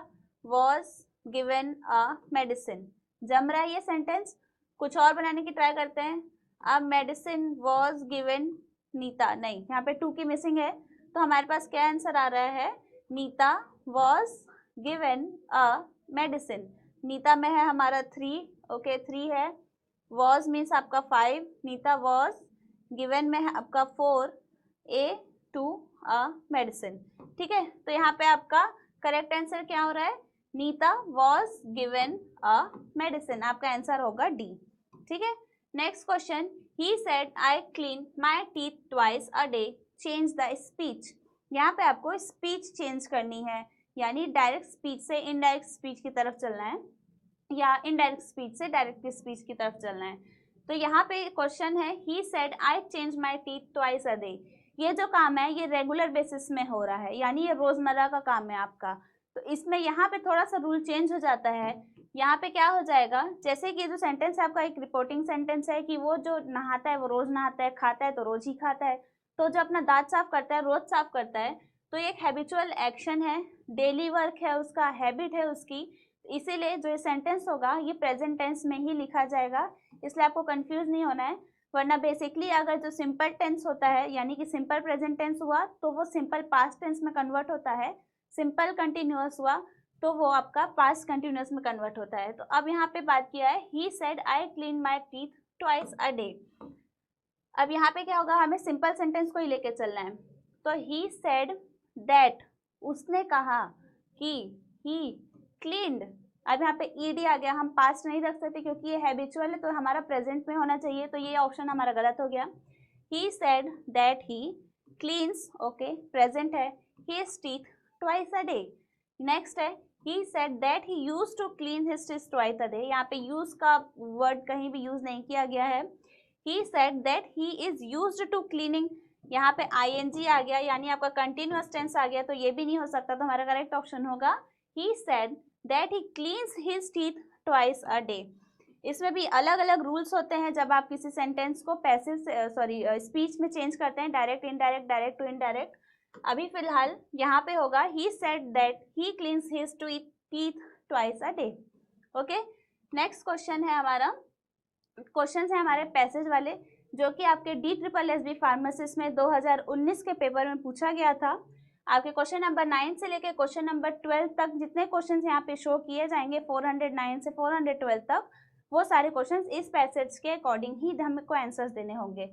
was given a medicine, जम रहा है ये सेंटेंस। कुछ और बनाने की ट्राई करते हैं। अब मेडिसिन वॉज गिवन नीता, नहीं, यहाँ पे 2 की मिसिंग है, तो हमारे पास क्या आंसर आ रहा है? Nita was given a medicine. Nita में है हमारा 3, ओके 3 है। वॉज मीन्स आपका 5, नीता वॉज। गिवन में है आपका 4, ए टू अ मेडिसिन। ठीक है, तो यहाँ पे आपका करेक्ट आंसर क्या हो रहा है? Nita was given a medicine, आपका आंसर होगा डी। ठीक है, next question, he said I clean my teeth twice a day, change the speech। यहाँ पे आपको स्पीच चेंज करनी है, यानी डायरेक्ट स्पीच से इनडायरेक्ट स्पीच की तरफ चलना है, या इनडायरेक्ट स्पीच से डायरेक्ट स्पीच की तरफ चलना है। तो यहाँ पे क्वेश्चन है he said I change my teeth twice a day। ये जो काम है ये रेगुलर बेसिस में हो रहा है, यानी ये रोजमर्रा का काम है आपका। तो इसमें यहाँ पे थोड़ा सा रूल चेंज हो जाता है। यहाँ पे क्या हो जाएगा, जैसे कि जो सेंटेंस है आपका एक रिपोर्टिंग सेंटेंस है कि वो जो नहाता है वो रोज नहाता है, खाता है तो रोज ही खाता है, तो जो अपना दांत साफ करता है रोज साफ करता है, तो ये एक हैबिचुअल एक्शन है, डेली वर्क है उसका, हैबिट है उसकी, इसीलिए जो ये सेंटेंस होगा ये प्रेजेंट टेंस में ही लिखा जाएगा, इसलिए आपको कंफ्यूज नहीं होना है। वरना बेसिकली अगर जो सिंपल टेंस होता है यानी कि सिंपल प्रेजेंट टेंस हुआ तो वो सिंपल पास्ट टेंस में कन्वर्ट होता है, सिंपल कंटिन्यूअस हुआ तो वो आपका पास्ट कंटिन्यूअस में कन्वर्ट होता है। तो अब यहाँ पे बात किया है he said I clean my teeth twice a day. अब यहाँ पे क्या होगा, हमें सिंपल सेंटेंस को ही लेके चलना है। तो ही सेड दैट, उसने कहा कि ही क्लीन्ड। अब यहाँ पे ईडी आ गया, हम पास्ट नहीं रख सकते क्योंकि ये हैबिचुअल है तो हमारा प्रेजेंट में होना चाहिए, तो ये ऑप्शन हमारा गलत हो गया। He said that he cleans, okay present है, his teeth twice a day. Next है he said that he used to clean his teeth twice a day. यहाँ पे यूज का वर्ड कहीं भी यूज नहीं किया गया है। he said that he is used to cleaning, यहाँ पे ing आ गया यानी आपका कंटिन्यूअस टेंस आ गया, तो ये भी नहीं हो सकता, तो हमारा करेक्ट ऑप्शन होगा he said that he cleans his teeth twice a day। इसमें भी अलग अलग रूल्स होते हैं जब आप किसी सेंटेंस को पैसिव स्पीच में चेंज करते हैं, direct indirect, direct to indirect. अभी फिलहाल यहाँ पे होगा he said that he cleans his teeth twice a day। Okay, next question है हमारा, क्वेश्चन है हमारे पैसेज वाले जो कि आपके DSSB फार्मासिस्ट में 2019 के पेपर में पूछा गया था। आपके क्वेश्चन नंबर 9 से लेकर क्वेश्चन नंबर 12 तक जितने क्वेश्चन यहाँ पे शो किए जाएंगे 409 से 412 तक, वो सारे क्वेश्चन इस पैसेज के अकॉर्डिंग ही हमको आंसर्स देने होंगे।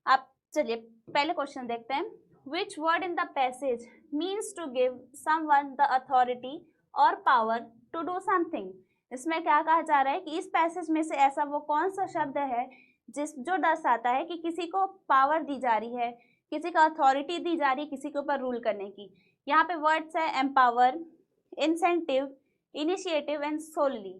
आप चलिए पहले क्वेश्चन देखते हैं। Which word in the passage means to give someone the authority or power to do something. इसमें क्या कहा जा रहा है कि इस पैसेज में से ऐसा वो कौन सा शब्द है जो दर्शाता है कि किसी को पावर दी जा रही है, किसी को अथॉरिटी दी जा रही है किसी के ऊपर रूल करने की। यहाँ पे वर्ड्स है empower, incentive, initiative and solely.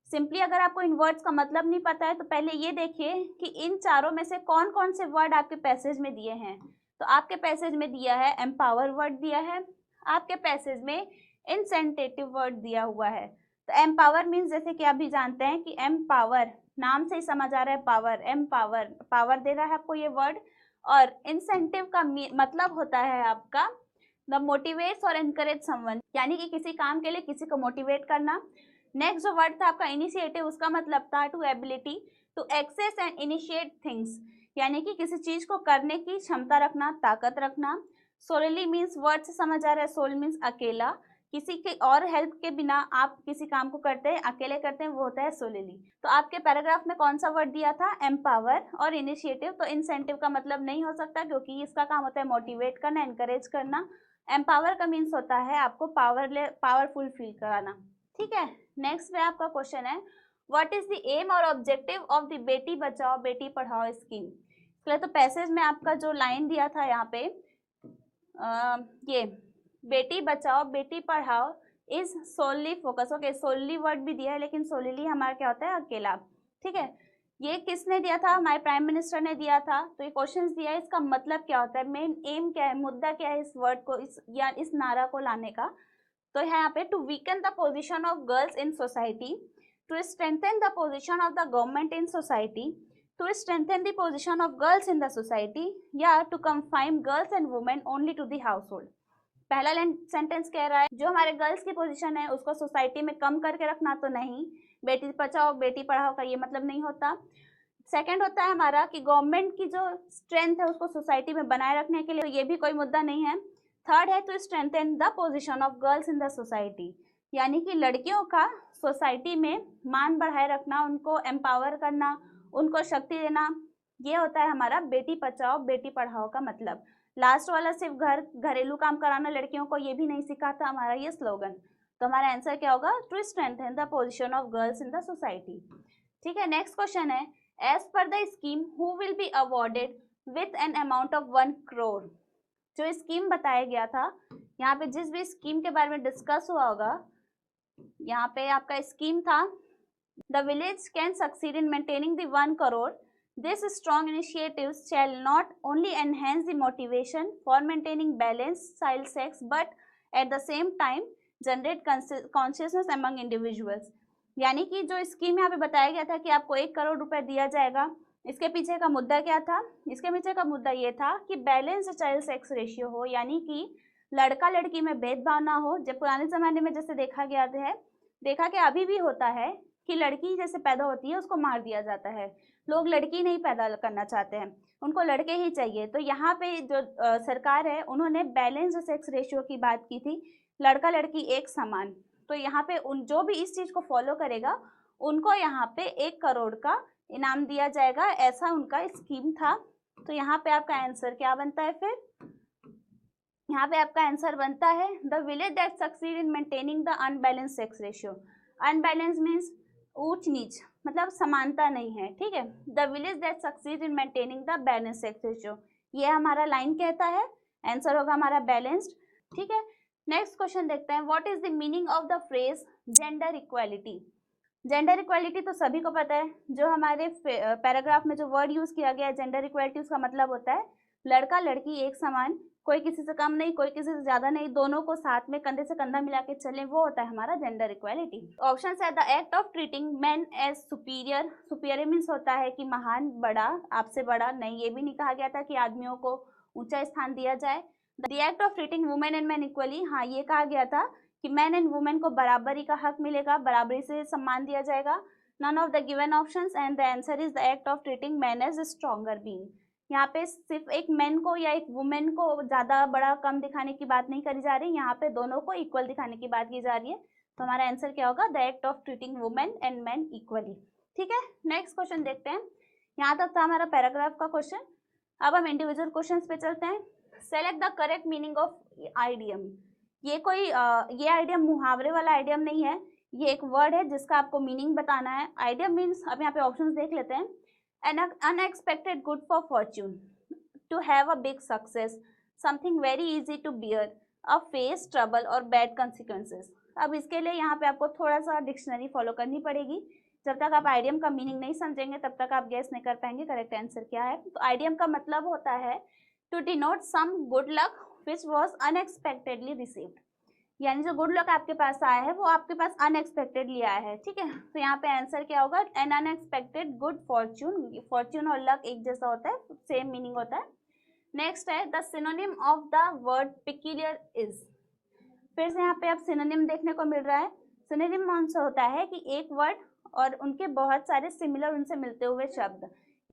Simply अगर आपको इन वर्ड्स का मतलब नहीं पता है तो पहले ये देखिए कि इन चारों में से कौन कौन से वर्ड आपके पैसेज में दिए हैं। तो आपके पैसेज में दिया है एम्पावर वर्ड दिया है, आपके पैसेज में इंसेंटेटिव वर्ड दिया हुआ है। तो एम्पावर मीन्स जैसे कि आप भी जानते हैं कि एम्पावर नाम से ही समझ आ रहा है पावर, एम्पावर पावर दे रहा है आपको ये वर्ड। और इंसेंटिव का मतलब होता है आपका द मोटिवेट्स और एनकरेज समवन, यानी कि किसी काम के लिए किसी को मोटिवेट करना। नेक्स्ट जो वर्ड था आपका इनिशिएटिव, उसका मतलब था to ability to access and initiate things, यानी कि किसी चीज को करने की क्षमता रखना, ताकत रखना। सोलली मीन्स वर्ड से समझ आ रहा है, सोल मीन्स अकेला, किसी के और हेल्प के बिना आप किसी काम को करते हैं, अकेले करते हैं, वो होता है सोलली। तो आपके पैराग्राफ में कौन सा वर्ड दिया था, एम्पावर और इनिशिएटिव। तो इंसेंटिव का मतलब नहीं हो सकता क्योंकि इसका काम होता है मोटिवेट करना, एनकरेज करना। एम्पावर का मीन्स होता है आपको पावरफुल फील कराना। ठीक है, नेक्स्ट में आपका क्वेश्चन है व्हाट इज द एम और objective of the Beti Bachao Beti Padhao scheme. तो पैसेज में आपका जो लाइन दिया था यहाँ पे ये Beti Bachao Beti Padhao is solely focus. Okay, solely word भी दिया है लेकिन सोलली हमारा क्या होता है, अकेला। ठीक है, ये किसने दिया था, हमारे प्राइम मिनिस्टर ने दिया था। तो ये क्वेश्चन दिया है, इसका मतलब क्या होता है, मेन एम क्या है, मुद्दा क्या है इस वर्ड को, इस नारा को लाने का। तो है यहाँ पे to weaken the position of girls in society, to strengthen the position of the government in society, to strengthen the position of girls in the society, या to confine girls and women only to the household. पहला sentence कह रहा है जो हमारे girls की position है उसको सोसाइटी में कम करके रखना, तो नहीं, बेटी बचाओ बेटी पढ़ाओ का ये मतलब नहीं होता। सेकंड होता है हमारा कि गवर्नमेंट की जो स्ट्रेंथ है उसको सोसाइटी में बनाए रखने के लिए, तो ये भी कोई मुद्दा नहीं है। थर्ड है to strengthen the position of girls in the society, यानी कि लड़कियों का सोसाइटी में मान बढ़ाए रखना, उनको एम्पावर करना, उनको शक्ति देना, ये होता है हमारा बेटी बचाओ बेटी पढ़ाओ का मतलब। लास्ट वाला सिर्फ घरेलू काम कराना लड़कियों को, ये भी नहीं सिखाता हमारा ये स्लोगन। तो हमारा आंसर क्या होगा, to strengthen the position of girls in the society. ठीक है, नेक्स्ट क्वेश्चन है as per the scheme who will be awarded with an amount of 1 crore. जो स्कीम बताया गया था, यहाँ पे जिस भी स्कीम के बारे में डिस्कस हुआ होगा, यहाँ पे आपका स्कीम था the village can succeed in maintaining the 1 crore. This strong initiatives shall not only enhance the motivation for maintaining balanced child sex, but at the same time generate consciousness among individuals। यानी कि जो scheme यहाँ पे बताया गया था कि आपको 1 करोड़ रुपए दिया जाएगा, इसके पीछे का मुद्दा क्या था, इसके पीछे का मुद्दा ये था कि बैलेंस चाइल्ड सेक्स रेशियो हो, यानी कि लड़का लड़की में भेदभाव ना हो। जब पुराने ज़माने में जैसे देखा गया है देखा कि अभी भी होता है कि लड़की जैसे पैदा होती है उसको मार दिया जाता है, लोग लड़की नहीं पैदा करना चाहते हैं, उनको लड़के ही चाहिए। तो यहाँ पे जो सरकार है उन्होंने बैलेंस सेक्स रेशियो की बात की थी, लड़का लड़की एक समान। तो यहाँ पे उन जो भी इस चीज को फॉलो करेगा उनको यहाँ पे 1 करोड़ का इनाम दिया जाएगा, ऐसा उनका स्कीम था। तो यहाँ पे आपका आंसर क्या बनता है फिर? यहाँ पे आपका आंसर बनता है the village that succeed in maintaining the unbalance sex ratio. Unbalance means ऊंच नीच, मतलब समानता नहीं है, ठीक है। The village that succeed in maintaining the balance sex ratio, ये हमारा लाइन कहता है, आंसर होगा हमारा बैलेंस्ड, ठीक है। नेक्स्ट क्वेश्चन देखते हैं, what is the meaning of the phrase gender equality. Gender equality तो सभी को पता है, जो हमारे पैराग्राफ में जो वर्ड यूज किया गया है जेंडर इक्वालिटी, उसका मतलब होता है लड़का लड़की एक समान, कोई किसी से कम नहीं, कोई किसी से ज्यादा नहीं, दोनों को साथ में कंधे से कंधा मिला के चलें, वो होता है हमारा जेंडर इक्वालिटी। ऑप्शन है the act of treating man as superior. Superior means होता है कि महान, बड़ा, आपसे बड़ा नहीं, ये भी नहीं कहा गया था कि आदमियों को ऊंचा स्थान दिया जाए। The act of treating women and man equally, हाँ ये कहा गया था कि मैन एंड वुमेन को बराबरी का हक मिलेगा, बराबरी से सम्मान दिया जाएगा। None of the given options and the answer is the act of treating man as stronger being. यहाँ पे सिर्फ एक मैन को या एक वुमेन को ज्यादा बड़ा कम दिखाने की बात नहीं करी जा रही, यहाँ पे दोनों को इक्वल दिखाने की बात की जा रही है। तो हमारा आंसर क्या होगा? The act of treating women and man equally, ठीक है। नेक्स्ट क्वेश्चन देखते हैं, यहाँ तक था हमारा पैराग्राफ का क्वेश्चन। अब हम इंडिविजुअल क्वेश्चन पे चलते हैं। Select the correct meaning of idiom. ये कोई ये आइडियम मुहावरे वाला आइडियम नहीं है, ये एक वर्ड है जिसका आपको मीनिंग बताना है। आइडियम मीन्स, अब यहाँ पे ऑप्शंस देख लेते हैं। An unexpected good for fortune, to have a big success, something very easy to bear, a face trouble or bad consequences। अब इसके लिए यहाँ पे आपको थोड़ा सा डिक्शनरी फॉलो करनी पड़ेगी, जब तक आप आइडियम का मीनिंग नहीं समझेंगे तब तक आप गेस नहीं कर पाएंगे करेक्ट आंसर क्या है। तो आइडियम का मतलब होता है to denote some good luck which was unexpectedly received, यानी जो गुड लक आपके पास आया है वो आपके पास अनएक्सपेक्टेडली आया है, ठीक है। तो यहाँ पे आंसर क्या होगा? N unexpected good Fortune. Fortune और लक एक जैसा होता है, सेम मीनिंग होता है। नेक्स्ट है the synonym of the word peculiar is. फिर से यहाँ पे अब सिनोनिम देखने को मिल रहा है। सिनोनिम कौन सा होता है कि एक वर्ड और उनके बहुत सारे सिमिलर उनसे मिलते हुए शब्द,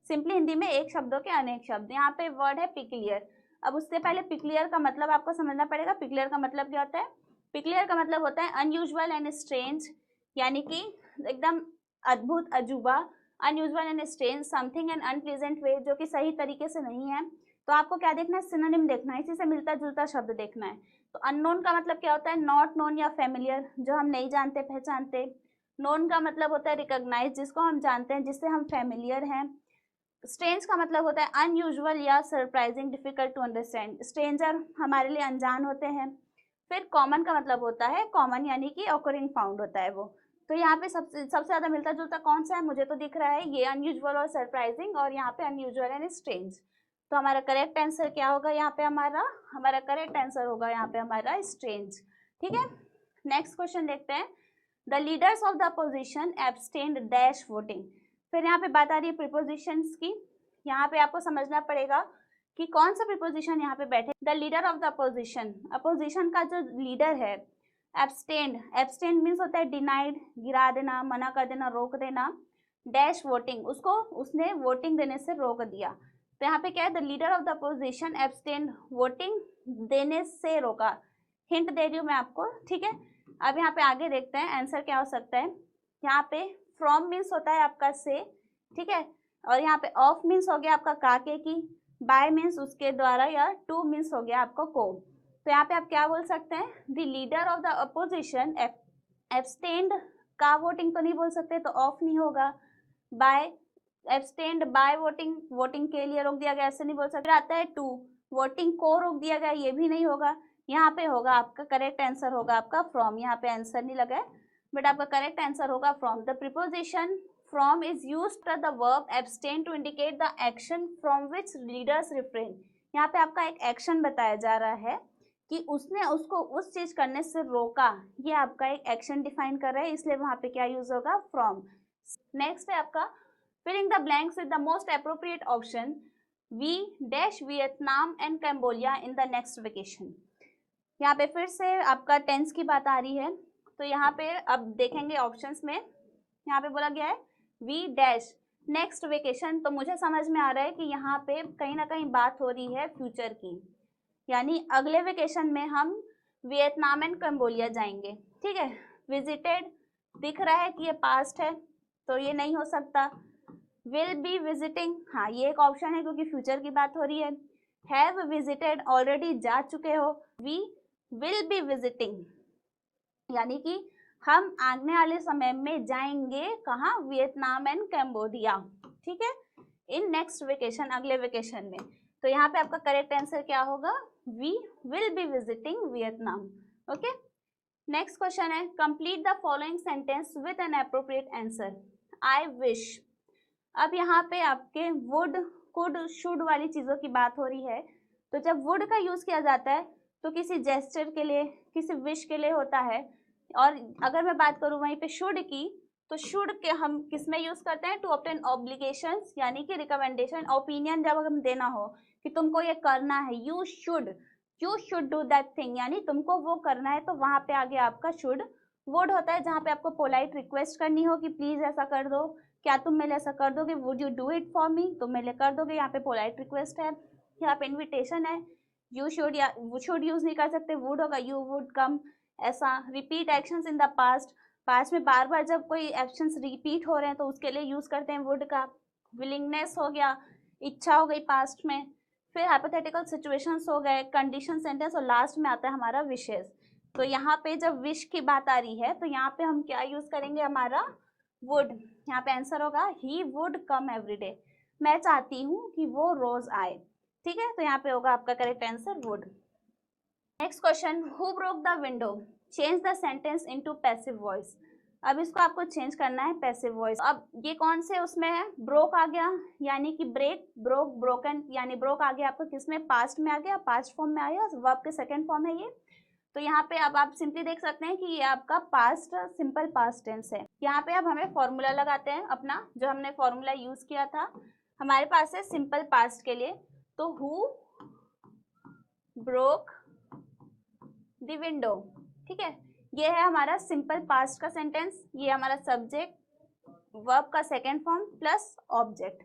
सिंपली हिंदी में एक शब्दों के अनेक शब्द। यहाँ पे वर्ड है पिक्यूलियर। अब उससे पहले पिक्यूलियर का मतलब आपको समझना पड़ेगा। पिक्यूलियर का मतलब क्या होता है? पिक्यूलियर का मतलब होता है अनयूजुअल एंड स्ट्रेंज, यानी कि एकदम अद्भुत, अजूबा। Unusual and strange, something and unpleasant way, जो कि सही तरीके से नहीं है। तो आपको क्या देखना है? सिनोनिम देखना है, इसी से मिलता जुलता शब्द देखना है। तो अननोन का मतलब क्या होता है? नॉट नोन या फेमिलियर, जो हम नहीं जानते पहचानते। नोन का मतलब होता है रिकॉग्नाइज, जिसको हम जानते हैं, जिससे हम फेमिलियर हैं। स्ट्रेंज का मतलब होता है अनयूजुअल या surprising, difficult to understand. Stranger हमारे लिए अनजान होते हैं। फिर कॉमन का मतलब होता है कॉमन, यानी कि ऑकरिंग फाउंड होता है वो। तो यहाँ पे सबसे ज्यादा मिलता जुलता कौन सा है? मुझे तो दिख रहा है ये अनयूजुअल और सरप्राइजिंग, और यहाँ पे अनयूजुअल एंड स्ट्रेंज। तो हमारा करेक्ट आंसर क्या होगा? यहाँ पे हमारा करेक्ट आंसर होगा यहाँ पे हमारा स्ट्रेंज, ठीक है। नेक्स्ट क्वेश्चन देखते हैं। The leaders of the opposition abstained dash voting. फिर यहाँ पे बात आ रही है प्रीपोजिशंस की। यहाँ पे आपको समझना पड़ेगा कि कौन सा प्रीपोजिशन यहाँ पे बैठे। The leader of the opposition, opposition का जो लीडर है, एब्सटेन्ड। एब्सटेन्ड मीन्स होता है डिनाइड, गिरा देना, मना कर देना, रोक देना। डैश वोटिंग, उसने वोटिंग देने से रोक दिया। तो यहाँ पे क्या है? The leader of the opposition abstained, voting देने से रोका। हिंट दे रही हूँ मैं आपको, ठीक है। अब यहाँ पे आगे देखते हैं आंसर क्या हो सकता है। यहाँ पे फ्रॉम मीन्स होता है आपका से, ठीक है। और यहाँ पे ऑफ मीन्स हो गया आपका काके की, बाय मीन्स उसके द्वारा, या टू मीन्स हो गया आपको को। तो यहाँ पे आप क्या बोल सकते हैं? The leader of the opposition abstained, का वोटिंग तो नहीं बोल सकते, तो ऑफ नहीं होगा। By, abstained by voting, voting के लिए रोक दिया गया, ऐसे नहीं बोल सकते। आता है टू, वोटिंग को रोक दिया गया, ये भी नहीं होगा। यहाँ पे होगा आपका करेक्ट आंसर होगा आपका फ्रॉम। यहाँ पे आंसर नहीं लगा है, बट आपका करेक्ट आंसर होगा from. The preposition from is used to the verb abstain to indicate the action from which leaders refrain। यहाँ पे आपका एक एक्शन बताया जा रहा है कि उसने उसको उस चीज करने से रोका, ये आपका एक एक्शन डिफाइन कर रहा है, इसलिए वहां पे क्या यूज होगा? फ्रॉम। नेक्स्ट है आपका filling the blanks with the most appropriate option. We dash Vietnam and Cambodia in the next vacation. यहाँ पे फिर से आपका टेंस की बात आ रही है। तो यहाँ पे अब देखेंगे ऑप्शंस में, यहाँ पे बोला गया है वी डैश नेक्स्ट वेकेशन। तो मुझे समझ में आ रहा है कि यहाँ पे कहीं ना कहीं बात हो रही है फ्यूचर की, यानी अगले वेकेशन में हम वियतनाम एंड कंबोडिया जाएंगे। ठीक है, विजिटेड दिख रहा है कि ये पास्ट है तो ये नहीं हो सकता। विल बी विजिटिंग, हाँ ये एक ऑप्शन है क्योंकि फ्यूचर की बात हो रही है। हैव विजिटेड, ऑलरेडी जा चुके हो। वी विल बी विजिटिंग, यानी कि हम आने वाले समय में जाएंगे कहाँ, वियतनाम एंड कैम्बोडिया। ठीक है, इन नेक्स्ट वेकेशन, अगले वेकेशन में। तो यहाँ पे आपका करेक्ट आंसर क्या होगा, we will be visiting Vietnam. Okay, next question है complete the following sentence with an appropriate answer. I wish, अब यहाँ पे आपके वुड, कुड, शुड वाली चीज़ों की बात हो रही है। तो जब वुड का यूज़ किया जाता है तो किसी जेस्चर के लिए, किसी विश के लिए होता है। और अगर मैं बात करूँ वहीं पे शुड की, तो शुड के हम किस में यूज़ करते हैं, टू ऑब्टेन ऑब्लिगेशंस, यानी कि रिकमेंडेशन, ओपिनियन जब हम देना हो कि तुमको ये करना है, you should do that thing, यानी तुमको वो करना है, तो वहाँ पे आगे आपका शुड। वुड होता है जहाँ पे आपको पोलाइट रिक्वेस्ट करनी हो कि प्लीज़ ऐसा कर दो, क्या तुम मेरे ऐसा कर दोगे, would you do it for me, तुम मेरे कर दोगे, यहाँ पे पोलाइट रिक्वेस्ट है। यहाँ पे इन्विटेशन है, यू शुड, या शुड यूज़ नहीं कर सकते, वुड होगा यू वुड कम। ऐसा repeat actions in the past, past में बार बार जब कोई एक्शंस रिपीट हो रहे हैं तो उसके लिए यूज़ करते हैं वुड का। विलिंगनेस हो गया, इच्छा हो गई पास्ट में। फिर हाइपोथेटिकल सिचुएशंस हो गए, कंडीशन सेंटेंस, और लास्ट में आता है हमारा विशेष। तो यहाँ पे जब विश की बात आ रही है तो यहाँ पे हम क्या यूज़ करेंगे, हमारा वुड। यहाँ पे आंसर होगा ही वुड कम एवरीडे, मैं चाहती हूँ कि वो रोज आए। ठीक है, तो यहाँ पे होगा आपका correct answer would. Next question, who broke the window, change the sentence into passive voice. अब इसको आपको चेंज करना है पैसिव वॉइस। अब ये कौन से उसमें है, ब्रोक आ गया, यानी कि ब्रेक, ब्रोक, ब्रोकन, यानी ब्रोक आ गया आपको किस में, पास्ट में आ गया, पास्ट फॉर्म में आया, वर्ब के सेकंड फॉर्म है ये। तो यहाँ पे अब आप सिंपली देख सकते हैं कि ये आपका पास्ट, सिंपल पास्ट टेंस है। यहाँ पे अब हमें फॉर्मूला लगाते हैं अपना, जो हमने फॉर्मूला यूज किया था हमारे पास है सिंपल पास्ट के लिए। तो हु ब्रोक द विंडो, ठीक है, ये है हमारा सिंपल पास्ट का सेंटेंस। ये हमारा सब्जेक्ट, वर्ब का सेकेंड फॉर्म प्लस ऑब्जेक्ट।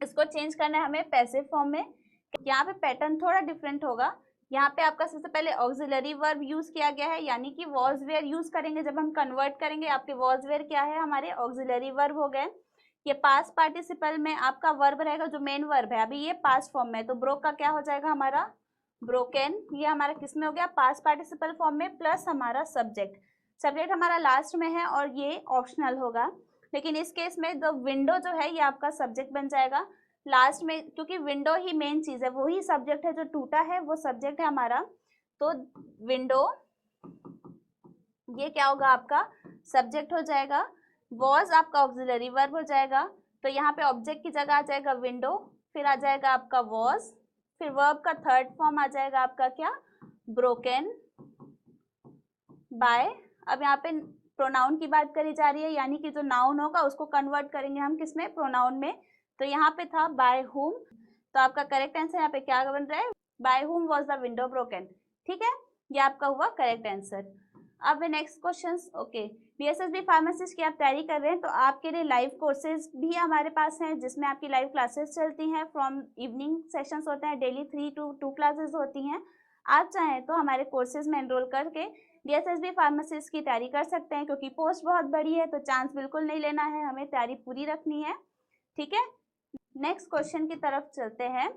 इसको चेंज करना है हमें पैसिव फॉर्म में। यहाँ पे पैटर्न थोड़ा डिफरेंट होगा। यहाँ पे आपका सबसे पहले ऑक्सिलरी वर्ब यूज किया गया है, यानी कि वॉज वेयर यूज करेंगे जब हम कन्वर्ट करेंगे। आपके वॉज वेयर क्या है, हमारे ऑक्सिलरी वर्ब हो गए। ये पास्ट पार्टिसिपल में आपका वर्ब रहेगा जो मेन वर्ब है, अभी ये पास्ट फॉर्म में, तो ब्रोक का क्या हो जाएगा हमारा ब्रोकन। ये हमारा किस में हो गया, पास्ट पार्टिसिपल फॉर्म में, प्लस हमारा सब्जेक्ट। सब्जेक्ट हमारा लास्ट में है और ये ऑप्शनल होगा, लेकिन इस केस में द विंडो जो है ये आपका सब्जेक्ट बन जाएगा लास्ट में, क्योंकि विंडो ही मेन चीज है, वही सब्जेक्ट है, जो टूटा है वो सब्जेक्ट है हमारा। तो विंडो ये क्या होगा, आपका सब्जेक्ट हो जाएगा। वॉज आपका ऑक्सिलरी वर्ब हो जाएगा, तो यहाँ पे ऑब्जेक्ट की जगह आ जाएगा विंडो, फिर आ जाएगा आपका वॉज, फिर वर्ब का थर्ड फॉर्म आ जाएगा आपका क्या, ब्रोकन बाय। अब यहाँ पे प्रोनाउन की बात करी जा रही है, यानी कि जो नाउन होगा उसको कन्वर्ट करेंगे हम किसमें, प्रोनाउन में। तो यहाँ पे था बाय हुम, तो आपका करेक्ट आंसर यहाँ पे क्या बन रहा है, by whom was the window broken. ठीक है, ये आपका हुआ करेक्ट आंसर। अब नेक्स्ट क्वेश्चन, ओके, बीएसएसबी फार्मासिस्ट की आप तैयारी कर रहे हैं तो आपके लिए लाइव कोर्सेज भी हमारे पास हैं, जिसमें आपकी लाइव क्लासेस चलती हैं। फ्रॉम इवनिंग सेशंस होते हैं, डेली 3 to 2 क्लासेस होती हैं। आप चाहें तो हमारे कोर्सेज में एनरोल करके बीएसएसबी फार्मासिस्ट की तैयारी कर सकते हैं, क्योंकि पोस्ट बहुत बड़ी है तो चांस बिल्कुल नहीं लेना है, हमें तैयारी पूरी रखनी है। ठीक है, नेक्स्ट क्वेश्चन की तरफ चलते हैं।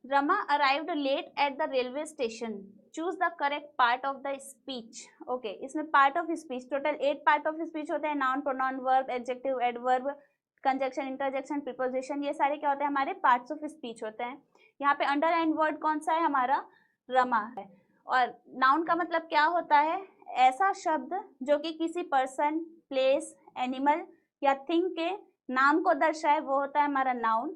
Rama arrived late at the railway station, choose the correct part of the speech. Okay, इसमें part of speech total 8 part of speech होते हैं, noun, pronoun, verb, adjective, adverb, conjunction, interjection, preposition, ये सारे क्या होते हैं, हमारे पार्ट्स ऑफ स्पीच होते हैं। यहाँ पे अंडरलाइन वर्ड कौन सा है, हमारा रमा है। और नाउन का मतलब क्या होता है, ऐसा शब्द जो कि किसी पर्सन, प्लेस, एनिमल या थिंग के नाम को दर्शाए, वो होता है हमारा नाउन।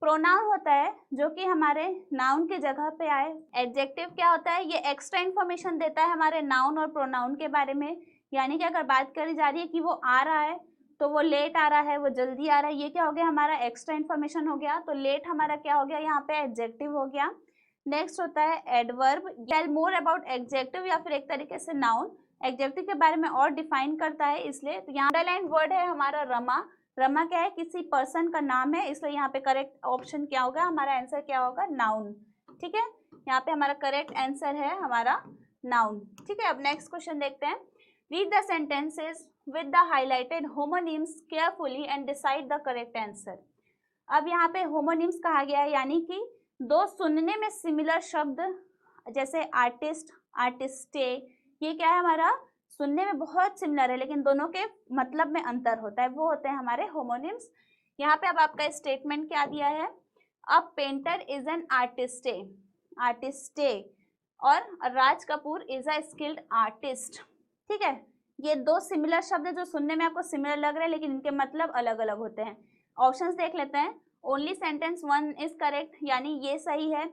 प्रोनाउन होता है जो कि हमारे नाउन के जगह पे आए। एडजेक्टिव क्या होता है, ये एक्स्ट्रा इन्फॉर्मेशन देता है हमारे नाउन और प्रोनाउन के बारे में, यानी कि अगर बात करी जा रही है कि वो आ रहा है तो वो लेट आ रहा है, वो जल्दी आ रहा है, ये क्या हो गया, हमारा एक्स्ट्रा इन्फॉर्मेशन हो गया। तो लेट हमारा क्या हो गया, यहाँ पे एडजेक्टिव हो गया। नेक्स्ट होता है adverb, tell more about adjective, या फिर एक तरीके से नाउन। एडजेक्टिव के बारे में और डिफाइन करता है, इसलिए तो यहाँ अंडरलाइन वर्ड है हमारा रमा। रमा क्या है, किसी पर्सन का नाम है, इसलिए यहाँ पे करेक्ट ऑप्शन क्या होगा, हमारा आंसर क्या होगा, नाउन। ठीक है, यहाँ पे हमारा करेक्ट आंसर है हमारा नाउन। ठीक है, अब नेक्स्ट क्वेश्चन देखते हैं। Read the sentences with the highlighted homonyms carefully and decide the correct answer. अब यहाँ पे होमोनिम्स कहा गया है, यानी कि दो सुनने में सिमिलर शब्द जैसे आर्टिस्ट, आर्टिस्टे, ये क्या है हमारा, सुनने में बहुत सिमिलर है लेकिन दोनों के मतलब में अंतर होता है, वो होते हैं हमारे होमोनिम्स। यहाँ पे अब आपका स्टेटमेंट क्या दिया है, a painter is an artiste, artiste, और Raj Kapoor is a skilled artist. ठीक है, ये दो सिमिलर शब्द जो सुनने में आपको सिमिलर लग रहे हैं लेकिन इनके मतलब अलग अलग होते हैं। ऑप्शंस देख लेते हैं। ओनली सेंटेंस 1 इज करेक्ट, यानी ये सही है।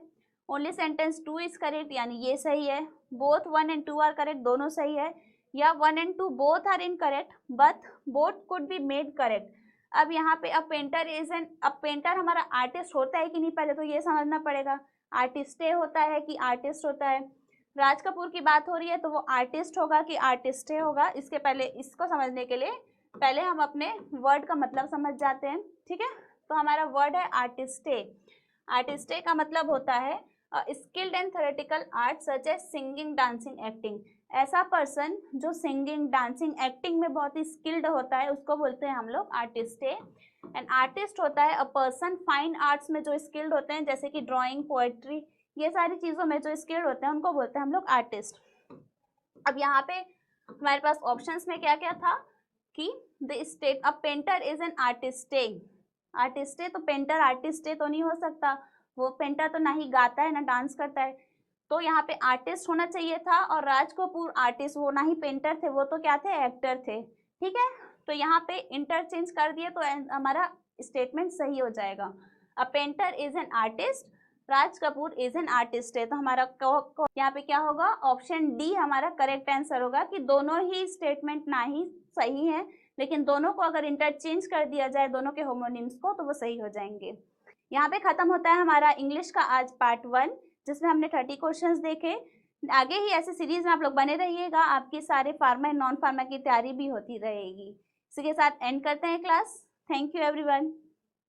ओनली सेंटेंस 2 इज करेक्ट, यानी ये सही है। बोथ 1 and 2 आर करेक्ट, दोनों सही है। या 1 and 2 both are incorrect but both could be made correct. अब यहाँ पे अ पेंटर इज एन, अब पेंटर हमारा आर्टिस्ट होता है कि नहीं, पहले तो ये समझना पड़ेगा, आर्टिस्टे होता है कि आर्टिस्ट होता है। राज कपूर की बात हो रही है तो वो आर्टिस्ट होगा कि आर्टिस्टे होगा, इसके पहले इसको समझने के लिए पहले हम अपने वर्ड का मतलब समझ जाते हैं। ठीक है, तो हमारा वर्ड है आर्टिस्टे। आर्टिस्टे का मतलब होता है skilled and theoretical art such as singing, dancing, acting. ऐसा पर्सन जो सिंगिंग, डांसिंग, एक्टिंग में बहुत ही स्किल्ड होता है उसको बोलते हैं हम लोग आर्टिस्टे। एंड आर्टिस्ट होता है अ पर्सन फाइन आर्ट्स में जो स्किल्ड होते हैं, जैसे कि ड्राइंग, पोएट्री, ये सारी चीज़ों में जो स्किल्ड होते हैं उनको बोलते हैं हम लोग आर्टिस्ट। अब यहाँ पे हमारे पास ऑप्शंस में क्या क्या था कि the state a painter is an artiste. Artiste तो पेंटर आर्टिस्टे तो नहीं हो सकता, वो पेंटर तो ना ही गाता है ना डांस करता है, तो यहाँ पे आर्टिस्ट होना चाहिए था। और राज कपूर आर्टिस्ट, वो ना ही पेंटर थे, वो तो क्या थे, एक्टर थे। ठीक है, तो यहाँ पे इंटरचेंज कर दिए तो हमारा स्टेटमेंट सही हो जाएगा। अ painter is an artist, Raj Kapoor is an artist है, तो हमारा यहाँ पे क्या होगा, ऑप्शन डी हमारा करेक्ट आंसर होगा कि दोनों ही स्टेटमेंट ना ही सही है लेकिन दोनों को अगर इंटरचेंज कर दिया जाए दोनों के होमोनिम्स को तो वो सही हो जाएंगे। यहाँ पे खत्म होता है हमारा इंग्लिश का आज पार्ट 1, जिसमें हमने 30 क्वेश्चंस देखे। आगे ही ऐसे सीरीज में आप लोग बने रहिएगा, आपकी सारे फार्मा एंड नॉन फार्मा की तैयारी भी होती रहेगी। इसी के साथ एंड करते हैं क्लास। Thank you everyone.